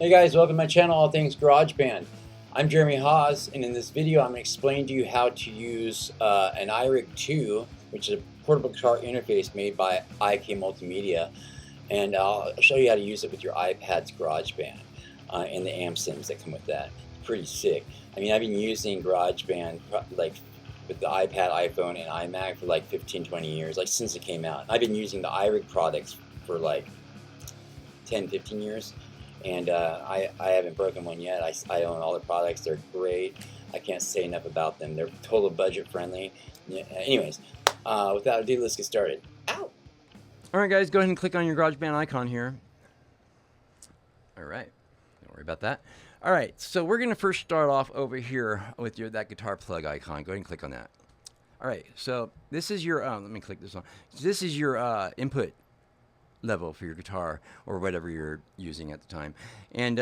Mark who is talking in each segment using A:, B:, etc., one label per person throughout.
A: Hey guys, welcome to my channel, All Things GarageBand. I'm Jeremy Haas, and in this video I'm going to explain to you how to use an iRig 2, which is a portable guitar interface made by IK Multimedia, and I'll show you how to use it with your iPad's GarageBand and the AmpSims that come with that. It's pretty sick. I mean, I've been using GarageBand like with the iPad, iPhone, and iMac for like 15-20 years, like since it came out. I've been using the iRig products for like 10-15 years, and I haven't broken one yet. I own all the products. They're great. I can't say enough about them. They're total budget friendly. Yeah, anyways, without ado, let's get started. Ow!
B: All right, guys, go ahead and click on your GarageBand icon here. All right, don't worry about that. All right, so we're gonna first start off over here with that guitar plug icon. Go ahead and click on that. All right, so this is your, let me click this on. This is your input level for your guitar or whatever you're using at the time. And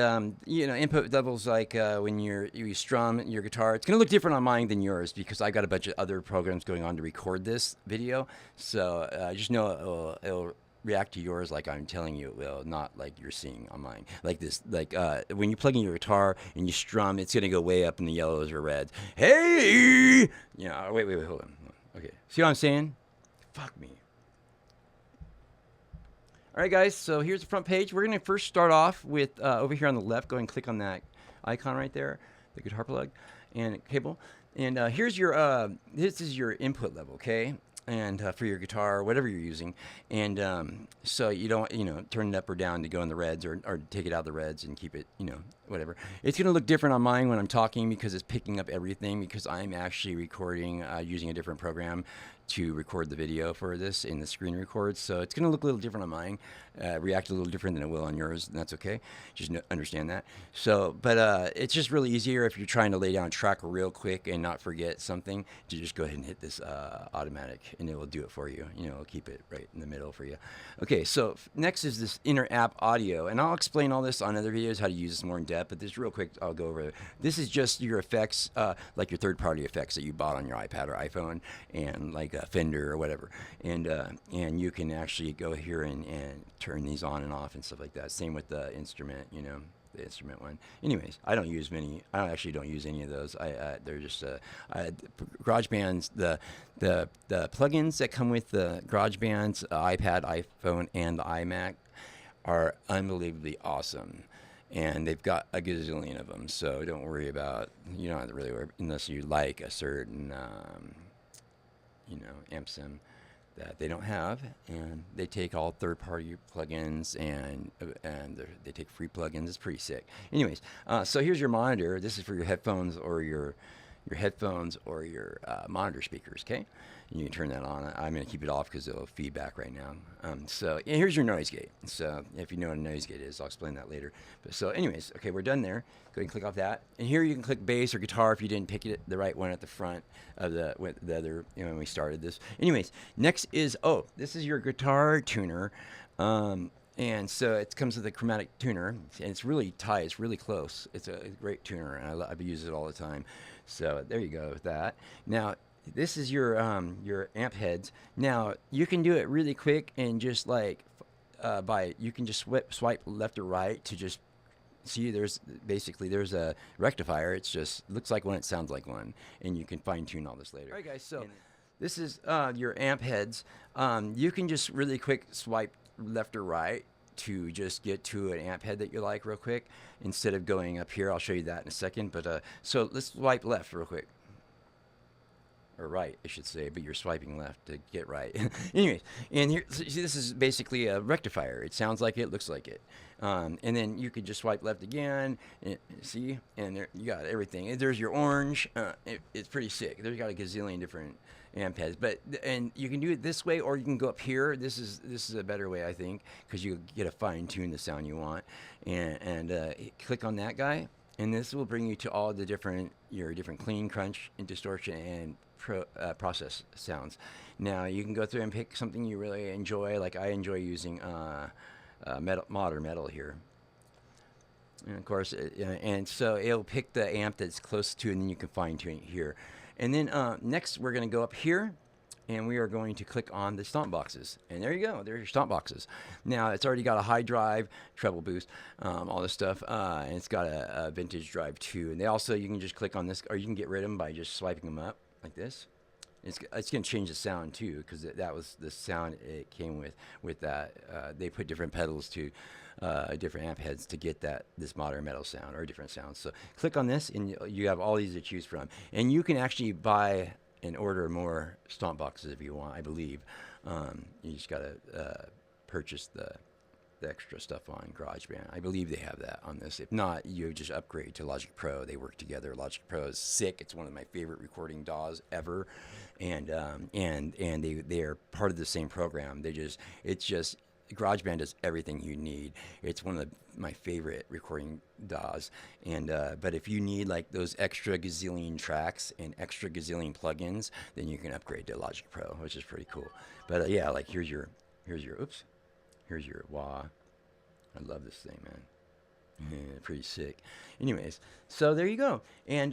B: you know, input levels like when you strum your guitar, it's gonna look different on mine than yours because I got a bunch of other programs going on to record this video. So just know it'll react to yours like I'm telling you it will, not like you're seeing on mine. Like this, like when you plug in your guitar and you strum, it's gonna go way up in the yellows or reds. Hey, yeah. Wait, hold on. Okay, see what I'm saying? Fuck me. All right, guys, so here's the front page. We're going to first start off with, over here on the left, go and click on that icon right there, the guitar plug and cable. And here's your, this is your input level, okay? And for your guitar, whatever you're using. And so you don't, turn it up or down to go in the reds or take it out of the reds and keep it, whatever. It's going to look different on mine when I'm talking because it's picking up everything because I'm actually recording using a different program to record the video for this in the screen record. So it's going to look a little different on mine, react a little different than it will on yours, and that's okay. Just understand that. So, but it's just really easier if you're trying to lay down a track real quick and not forget something to just go ahead and hit this automatic, and it will do it for you. It'll keep it right in the middle for you. Okay, so next is this inner app audio, and I'll explain all this on other videos, how to use this more in depth, but this real quick, I'll go over it. This is just your effects, like your third-party effects that you bought on your iPad or iPhone, and like Fender or whatever, and you can actually go here and turn these on and off and stuff like that. Same with the instrument, the instrument one. Anyways, I don't use many. I actually don't use any of those. They're just GarageBand's the plugins that come with the GarageBand's iPad, iPhone, and the iMac are unbelievably awesome. And they've got a gazillion of them, so don't worry about, you don't have to really worry unless you like a certain AmpSim that they don't have, and they take all third-party plugins and they take free plugins. It's pretty sick. Anyways, so here's your monitor. This is for your headphones or your monitor speakers. Okay, and you can turn that on. I'm going to keep it off because it'll feedback right now. So and here's your noise gate. So if you know what a noise gate is, I'll explain that later. But so anyways, okay, we're done there. Go ahead and click off that. And here you can click bass or guitar if you didn't pick it the right one at the front of the other, when we started this. Anyways, next is, this is your guitar tuner. And so it comes with a chromatic tuner, and it's really tight. It's really close. It's a great tuner, and I use it all the time. So there you go with that. Now, this is your amp heads. Now, you can do it really quick and just like you can just swipe left or right to just see there's a rectifier. It's just looks like one, it sounds like one, and you can fine tune all this later. All right, guys, so this is your amp heads. You can just really quick swipe left or right to just get to an amp head that you like real quick instead of going up here. I'll show you that in a second, but so let's swipe left real quick, or right I should say, but you're swiping left to get right. Anyways, and here, see, this is basically a rectifier. It sounds like it, looks like it, and then you could just swipe left again, and see, and there you got everything. And there's your orange. It's pretty sick. There's got a gazillion different amp heads, and you can do it this way, or you can go up here. This is a better way, I think, because you get to fine tune the sound you want, and click on that guy, and this will bring you to all the your different clean, crunch, and distortion and process sounds. Now you can go through and pick something you really enjoy. Like I enjoy using modern metal here. And of course, and so it'll pick the amp that's close to, and then you can fine tune it here. And then next, we're going to go up here and we are going to click on the stomp boxes. And there you go. There's your stomp boxes. Now, it's already got a high drive, treble boost, all this stuff. And it's got a vintage drive too. And they also, you can just click on this, or you can get rid of them by just swiping them up like this. It's going to change the sound too, because that was the sound it came with that. They put different pedals to different amp heads to get this modern metal sound or different sounds. So click on this, and you have all these to choose from. And you can actually buy and order more stomp boxes if you want, I believe. You just got to purchase the extra stuff on GarageBand. I believe they have that on this. If not, you just upgrade to Logic Pro. They work together. Logic Pro is sick. It's one of my favorite recording DAWs ever, and they are part of the same program. It's just GarageBand does everything you need. It's one of my favorite recording DAWs. And but if you need like those extra gazillion tracks and extra gazillion plugins, then you can upgrade to Logic Pro, which is pretty cool. But yeah, like here's your wah. I love this thing, man. Yeah, pretty sick. Anyways, so there you go. And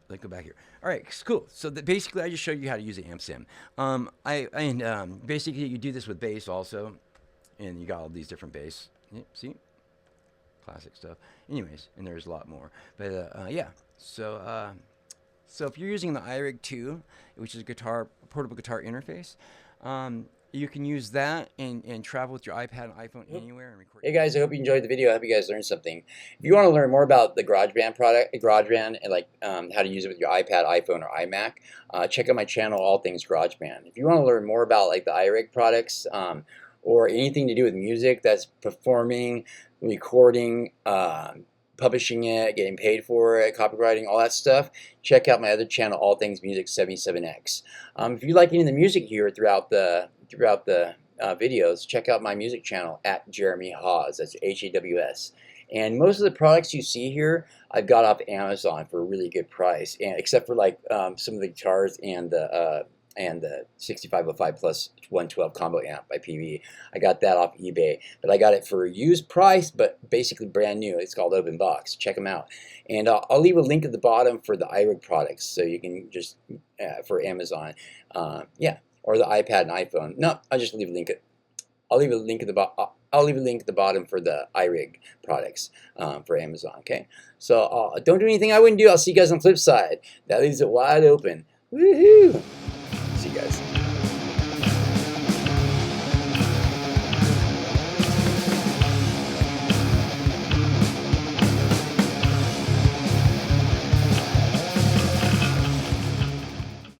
B: let's go back here. All right, cool. So basically, I just showed you how to use an AmpSim. Basically, you do this with bass also, and you got all these different bass. Yeah, see, classic stuff. Anyways, and there's a lot more. But yeah. So if you're using the iRig 2, which is a portable guitar interface, you can use that and travel with your iPad and iPhone anywhere and record.
A: Hey guys, I hope you enjoyed the video. I hope you guys learned something. If you want to learn more about the GarageBand and like how to use it with your iPad, iPhone, or iMac, check out my channel, All Things GarageBand. If you want to learn more about like the iRig products or anything to do with music, that's performing, recording, publishing it, getting paid for it, copywriting, all that stuff, check out my other channel, All Things Music 77X. If you like any of the music here throughout the videos, check out my music channel at Jeremy Haws. That's Haws. And most of the products you see here, I've got off Amazon for a really good price, and except for like some of the guitars and the 6505 plus 112 combo amp by PV. I got that off eBay, but I got it for a used price, but basically brand new. It's called Open Box. Check them out. And I'll leave a link at the bottom for the iRig products, so you can just, for Amazon. Yeah, or the iPad and iPhone. No, I'll just leave a link. I'll leave a link at the bottom. I'll leave a link at the bottom for the iRig products for Amazon. Okay, so don't do anything I wouldn't do. I'll see you guys on the flip side. That leaves it wide open. Woohoo! See you guys.